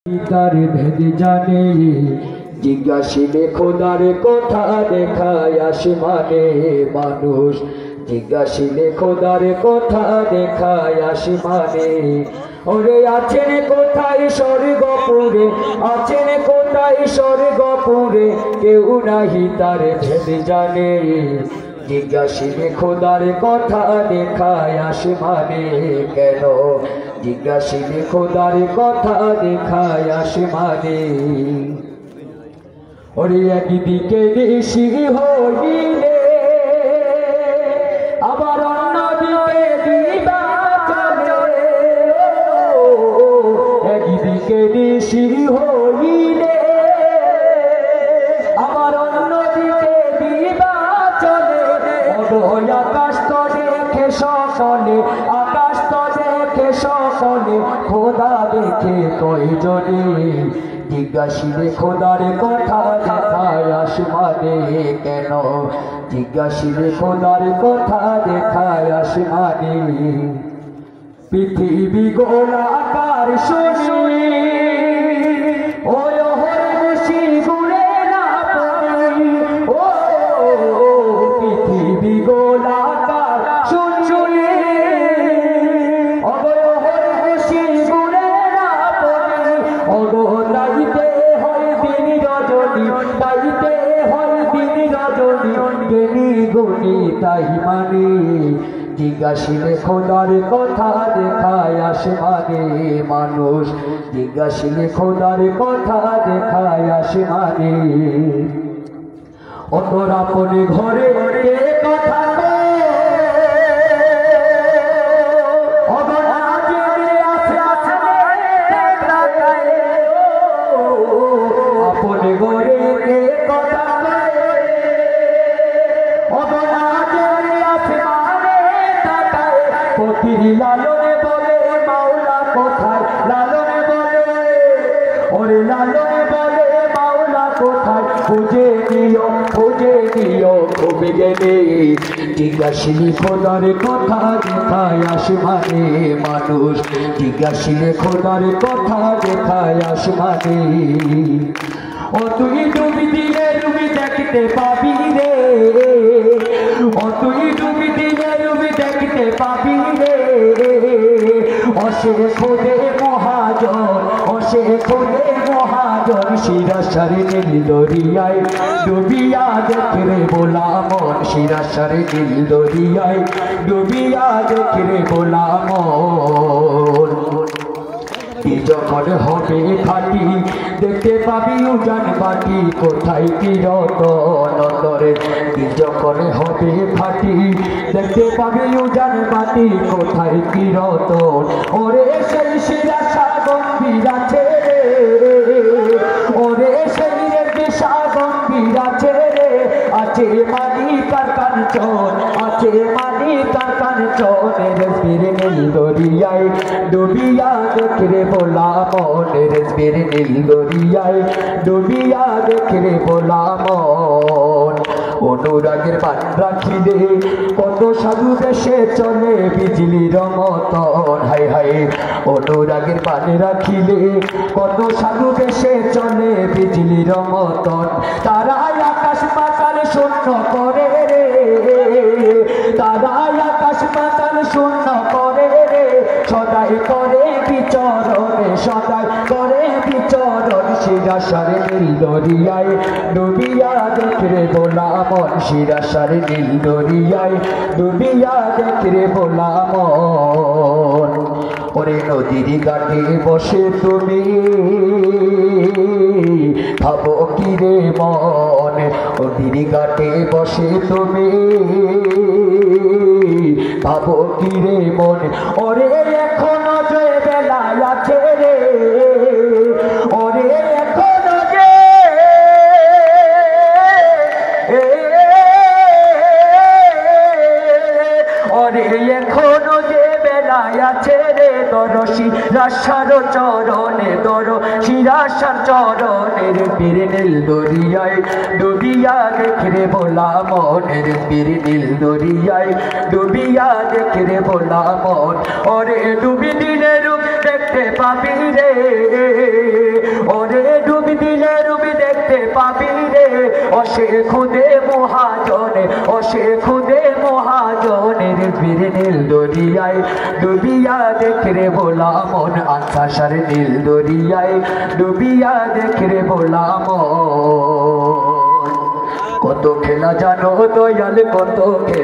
তার ভেদ জানে জিজ্ঞাসিলে খোদার কথা দেখায় আসমানে মানুষ জিজ্ঞাসিলে খোদার কথা দেখায় আসমানে ওরে আছেন কোথায় স্বর্গপুরে আছেন কোথায় স্বর্গপুরে কেউ নাহি তার ভেদ জানে জিজ্ঞাসিলে খোদার কথা দেখায় আসমানে কেন জিজ্ঞাসিলে খোদার কথা দেখায় আসমানে ওরে একদিকে ঋষি হইলে আবার অন্যদিকে দিবা চলে একদিকে ঋষি হইলে আবার অন্যদিকে দিবা চলে আকাশ তো দেখে সকলে আকাশ তো দেখে সকলে খোদা দেখে কয়জনে জিজ্ঞাসিলে খোদার কথা দেখায় আসমানে কেন জিজ্ঞাসিলে খোদার কথা দেখায় আসমানে পৃথিবী গোলাকার শুনি ওই হরমুশি ঘুরে না পড়ি ও পৃথিবী গোলাকার শুনি ওই হরমুশি ঘুরে না পড়ি ওগো তাইতে হয় দিন রজনী তাইতে হয় দিন রজনী জ্ঞানী গুণী তাই মানে জিজ্ঞাসিলে খোদার কথা দেখায় আসমানে মানুষ জিজ্ঞাসিলে খোদার কথা দেখায় আসমানে অতর আপনি ঘরে কথা আপনি ঘরে কথা লালনে বলে মাওলা কোথায় লালনে বলে ওরে লালনে বলে মাওলা কোথায় খুঁজে নিও খুবই গেলে জিজ্ঞাসিলে খোদার কথা দেখায় আসমানে মানুষ জিজ্ঞাসিলে খোদার কথা দেখায় আসমানে ও তুই ডুবি দিলে ডুবি দেখতে পাবি রে ও তুই ডুবি দিলে ডুবি দেখতে পাবি রে অসে খোদে মহাজন অসে খোদে মহাজন শিরাশারে নীল দরিয়ায় ডুবিয়া দেখরে বোলা মন শিরাশারে নীল দরিয়ায় ডুবিয়া দেখরে বোলা মন যখন হবে খাটি দেখতে পাবি উজান বাটি কোথায় কিরতন অন্তরে যখন হবে খাটি দেখতে পাবি উজান বাটি কোথায় কিরতন ওরে সেই শিরাশা গম্ভীর আছে ওরে সেই দিশা গম্ভীর আছে আছে মানি কার কাঞ্চন আছে মানি কার কাঞ্চনের ফিরে নীল দরিয়ায় ডুবিয়া দেখরে বোলা মনের ফিরে নীল দরিয়ায় ডুবিয়া দেখরে বোলা মন অনুরাগের বান রাখিলে কত সাধু দেশে চলে বিজলির মতন হায় হায় অনুরাগের বান রাখিলে কত সাধু দেশে চলে বিজলির মতন তারাই আকাশ পাতাল শূন্য করে রে তারাই আকাশ পাতাল শূন্য করে রে সদাই করে বিচরণে সদাই করে বিচরণ শিরাশারে নীল দরিয়ায় ডুবিয়া দেখরে বোলা মন শিরাশারে নীল দরিয়ায় ডুবিয়া দেখরে বোলা মন ওরে নদীর ঘাটে বসে তুমি ভাবো কি রে মন নদীর ঘাটে বসে তুমি ভাবো কি রে মন ওরে এখনো যে বেলায় আছে রে ওরে এখনো যে ওরে এখনো যে বেলায় আছে রে দরশি রাশার চরণে দরশি রাশার চরণের পীর নীল দরিয়ায় ডুবিয়া দেখরে বোলা মনের পীর নীল দরিয়ায় ডুবিয়া দেখরে বোলা মন ওরে ডুবি দিলে রূপ দেখতে পাবি রে অসে খুদে মহাজনে অসে খুদে মহাজনের বীর নীল দরিয়ায় ডুবিয়া দেখরে বলা মন আকাশের নীল দরিয়ায় ডুবিয়া দেখরে বলা মন কত খেলা জানো দয়াল কত খেলা